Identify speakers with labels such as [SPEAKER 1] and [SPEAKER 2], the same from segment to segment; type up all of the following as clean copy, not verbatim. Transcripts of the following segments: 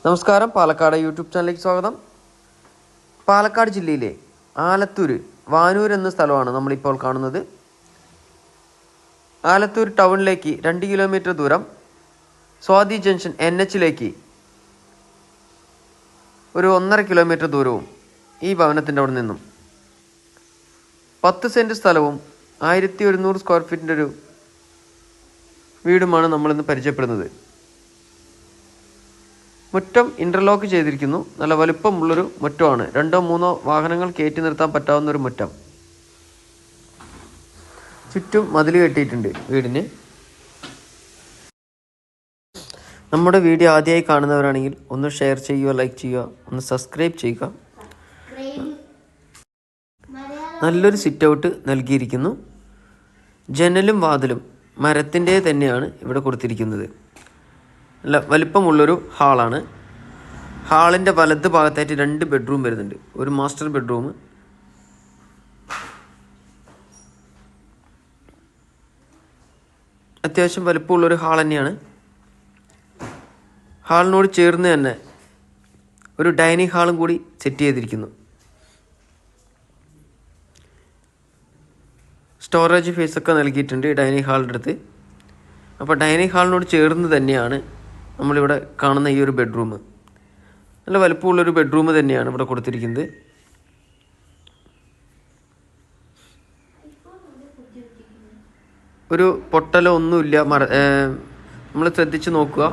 [SPEAKER 1] നമസ്കാരം, പാലക്കാട് യൂട്യൂബ് ചാനലിലേക്ക് സ്വാഗതം. പാലക്കാട് ജില്ലയിലെ ആലത്തൂർ വാനൂർ എന്ന സ്ഥലമാണ് നമ്മളിപ്പോൾ കാണുന്നത്. ആലത്തൂർ ടൗണിലേക്ക് 2 കിലോമീറ്റർ ദൂരം, സ്വാതി ജംഗ്ഷൻ NHലേക്ക് ഒരു 1.5 കിലോമീറ്റർ ദൂരവും ഈ ഭവനത്തിൻ്റെ അവിടെ നിന്നും 10 സെൻറ്റ് സ്ഥലവും 1100 സ്ക്വയർ ഫീറ്റിൻ്റെ ഒരു വീടുമാണ് നമ്മളിന്ന് പരിചയപ്പെടുന്നത്. മുറ്റം ഇൻ്റർലോക്ക് ചെയ്തിരിക്കുന്നു. നല്ല വലുപ്പമുള്ളൊരു മുറ്റമാണ്. 2-3 വാഹനങ്ങൾ കയറ്റി നിർത്താൻ പറ്റാവുന്നൊരു മുറ്റം. ചുറ്റും മതിൽ കെട്ടിയിട്ടുണ്ട് വീടിന്. നമ്മുടെ വീഡിയോ ആദ്യമായി കാണുന്നവരാണെങ്കിൽ ഒന്ന് ഷെയർ ചെയ്യുക, ലൈക്ക് ചെയ്യുക, ഒന്ന് സബ്സ്ക്രൈബ് ചെയ്യുക. നല്ലൊരു സിറ്റ് ഔട്ട് നൽകിയിരിക്കുന്നു. ജനലും വാതിലും മരത്തിൻ്റെ തന്നെയാണ് ഇവിടെ കൊടുത്തിരിക്കുന്നത്. നല്ല വലിപ്പമുള്ളൊരു ഹാളാണ്. ഹാളിൻ്റെ വലത് ഭാഗത്തായിട്ട് 2 ബെഡ്റൂം വരുന്നുണ്ട്. ഒരു മാസ്റ്റർ ബെഡ്റൂം, അത്യാവശ്യം വലിപ്പമുള്ളൊരു ഹാൾ തന്നെയാണ്. ഹാളിനോട് ചേർന്ന് തന്നെ ഒരു ഡൈനിങ് ഹാളും കൂടി സെറ്റ് ചെയ്തിരിക്കുന്നു. സ്റ്റോറേജ് ഫേസൊക്കെ നൽകിയിട്ടുണ്ട് ഡൈനിങ് ഹാളിൻ്റെ അടുത്ത്. അപ്പോൾ ഡൈനിങ് ഹാളിനോട് ചേർന്ന് തന്നെയാണ് നമ്മളിവിടെ കാണുന്ന ഈ ഒരു ബെഡ്റൂം. നല്ല വലുപ്പമുള്ളൊരു ബെഡ്റൂം തന്നെയാണ് ഇവിടെ കൊടുത്തിരിക്കുന്നത്. ഒരു പൊട്ടലോ ഒന്നുമില്ല. നമ്മൾ ശ്രദ്ധിച്ച് നോക്കുക,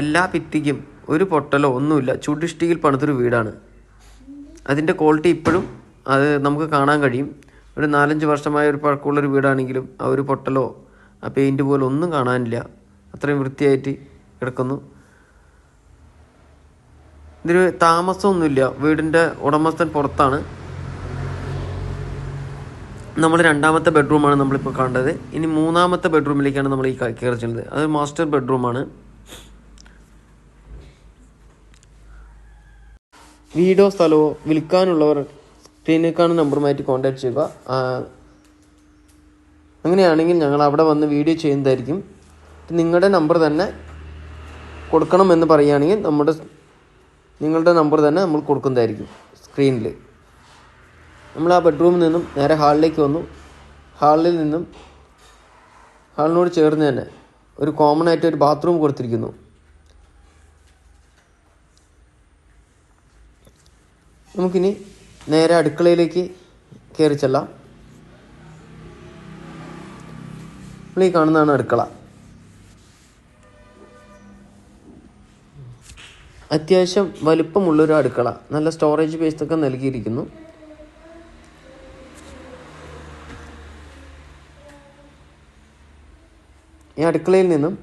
[SPEAKER 1] എല്ലാ ഭിത്തിക്കും ഒരു പൊട്ടലോ ഒന്നുമില്ല. ചുടിഷ്ടിയിൽ പണിതൊരു വീടാണ്. അതിൻ്റെ ക്വാളിറ്റി ഇപ്പോഴും അത് നമുക്ക് കാണാൻ കഴിയും. ഒരു 4-5 വർഷമായ ഒരു പഴക്കമുള്ളൊരു വീടാണെങ്കിലും ആ ഒരു പൊട്ടലോ ആ പെയിൻറ്റ് പോലും ഒന്നും കാണാനില്ല. അത്രയും വൃത്തിയായിട്ട് കിടക്കുന്നു. ഇതൊരു താമസമൊന്നുമില്ല. വീടിൻ്റെ ഉടമസ്ഥൻ പുറത്താണ്. നമ്മൾ 2ാമത്തെ ബെഡ്റൂമാണ് നമ്മളിപ്പോൾ കണ്ടത്. ഇനി 3ാമത്തെ ബെഡ്റൂമിലേക്കാണ് നമ്മൾ ഈ കയറി ചെല്ലുന്നത്. അത് മാസ്റ്റർ ബെഡ്റൂമാണ്. വീടോ സ്ഥലമോ വിൽക്കാനുള്ളവർ സ്ക്രീനിൽ കാണുന്ന നമ്പറുമായിട്ട് കോൺടാക്ട് ചെയ്യുക. അങ്ങനെയാണെങ്കിൽ ഞങ്ങൾ അവിടെ വന്ന് വീഡിയോ ചെയ്യുന്നതായിരിക്കും. നിങ്ങളുടെ നമ്പർ തന്നെ കൊടുക്കണമെന്ന് പറയുകയാണെങ്കിൽ നിങ്ങളുടെ നമ്പർ തന്നെ നമ്മൾ കൊടുക്കുന്നതായിരിക്കും സ്ക്രീനിൽ. നമ്മൾ ആ ബെഡ്റൂമിൽ നിന്നും നേരെ ഹാളിലേക്ക് വന്നു. ഹാളിനോട് ചേർന്ന് തന്നെ ഒരു കോമൺ ആയിട്ട് ഒരു ബാത്റൂം കൊടുത്തിരിക്കുന്നു. നമുക്കിനി നേരെ അടുക്കളയിലേക്ക് കയറി ചെല്ലാം. നമ്മൾ ഈ കാണുന്നതാണ് അടുക്കള. അത്യാവശ്യം വലുപ്പമുള്ളൊരു അടുക്കള. നല്ല സ്റ്റോറേജ് സ്പേസൊക്കെ നൽകിയിരിക്കുന്നു. ഈ അടുക്കളയിൽ നിന്നും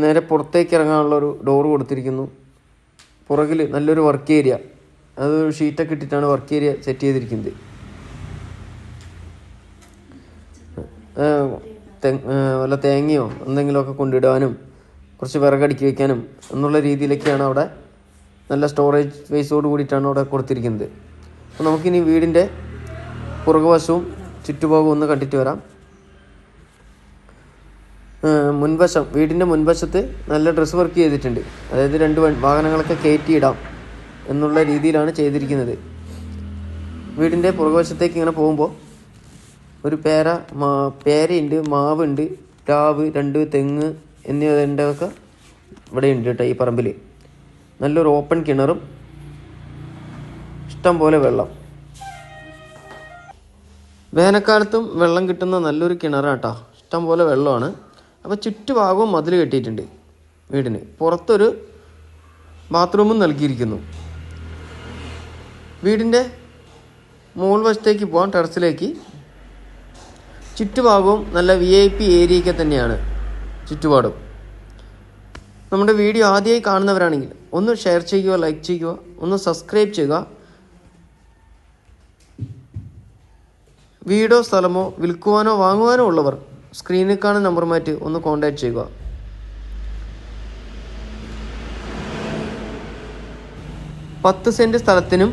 [SPEAKER 1] നേരെ പുറത്തേക്ക് ഇറങ്ങാനുള്ളൊരു ഡോറ് കൊടുത്തിരിക്കുന്നു. പുറകിൽ നല്ലൊരു വർക്ക് ഏരിയ, അത് ഷീറ്റൊക്കെ ഇട്ടിട്ടാണ് വർക്ക് ഏരിയ സെറ്റ് ചെയ്തിരിക്കുന്നത്. വല്ല തേങ്ങയോ എന്തെങ്കിലുമൊക്കെ കൊണ്ടിടാനും കുറച്ച് വിറകടുക്കി വയ്ക്കാനും എന്നുള്ള രീതിയിലൊക്കെയാണ് അവിടെ നല്ല സ്റ്റോറേജ് സ്പേസോട് കൂടിയിട്ടാണ് അവിടെ കൊടുത്തിരിക്കുന്നത്. അപ്പോൾ നമുക്കിനി വീടിൻ്റെ പുറകുവശവും ചുറ്റുഭാഗവും ഒന്ന് കണ്ടിട്ട് വരാം. മുൻവശം, വീടിൻ്റെ മുൻവശത്ത് നല്ല ഡ്രസ്സ് വർക്ക് ചെയ്തിട്ടുണ്ട്. അതായത് 2 വാഹനങ്ങളൊക്കെ കയറ്റിയിടാം എന്നുള്ള രീതിയിലാണ് ചെയ്തിരിക്കുന്നത്. വീടിൻ്റെ പുറകുവശത്തേക്ക് ഇങ്ങനെ പോകുമ്പോൾ ഒരു പേരയുണ്ട്, മാവുണ്ട്, പ്ലാവ്, 2 തെങ്ങ് എന്നിവയൊക്കെ ഇവിടെ ഉണ്ട് കേട്ടോ. ഈ പറമ്പിൽ നല്ലൊരു ഓപ്പൺ കിണറും ഇഷ്ടം പോലെ വെള്ളം. വേനൽക്കാലത്തും വെള്ളം കിട്ടുന്ന നല്ലൊരു കിണറാണ് കേട്ടോ. ഇഷ്ടം പോലെ വെള്ളമാണ്. അപ്പോൾ ചുറ്റുഭാഗവും മതിൽ കെട്ടിയിട്ടുണ്ട്. വീടിന് പുറത്തൊരു ബാത്റൂമും നൽകിയിരിക്കുന്നു. വീടിൻ്റെ മുകൾ വശത്തേക്ക് പോകാൻ ടെറസിലേക്ക് ചുറ്റുഭാഗവും നല്ല VIP ഏരിയയൊക്കെ തന്നെയാണ് ചുറ്റുപാടും. നമ്മുടെ വീഡിയോ ആദ്യമായി കാണുന്നവരാണെങ്കിൽ ഒന്ന് ഷെയർ ചെയ്യുക, ലൈക്ക് ചെയ്യുക, ഒന്ന് സബ്സ്ക്രൈബ് ചെയ്യുക. വീടോ സ്ഥലമോ വിൽക്കുവാനോ വാങ്ങുവാനോ ഉള്ളവർ സ്ക്രീനിൽ കാണുന്ന നമ്പറുമായിട്ട് ഒന്ന് കോൺടാക്ട് ചെയ്യുക. പത്ത് സെൻറ്റ് സ്ഥലത്തിനും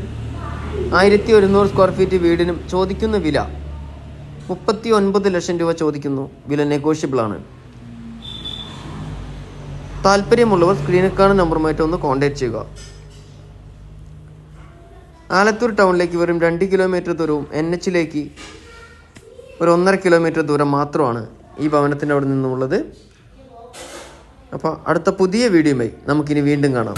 [SPEAKER 1] 1100 സ്ക്വയർ ഫീറ്റ് വീടിനും ചോദിക്കുന്ന വില 39 ലക്ഷം രൂപ ചോദിക്കുന്നു. വില നെഗോഷ്യബിൾ ആണ്. താല്പര്യമുള്ളവർ സ്ക്രീനിൽ കാണുന്ന നമ്പറുമായിട്ട് ഒന്ന് കോൺടാക്ട് ചെയ്യുക. ആലത്തൂർ ടൗണിലേക്ക് വെറും 2 കിലോമീറ്റർ ദൂരവും NHലേക്ക് ഒരു 1.5 കിലോമീറ്റർ ദൂരം മാത്രമാണ് ഈ ഭവനത്തിൻ്റെ അവിടെ നിന്നുമുള്ളത്. അപ്പോൾ അടുത്ത പുതിയ വീഡിയോയുമായി നമുക്കിനി വീണ്ടും കാണാം.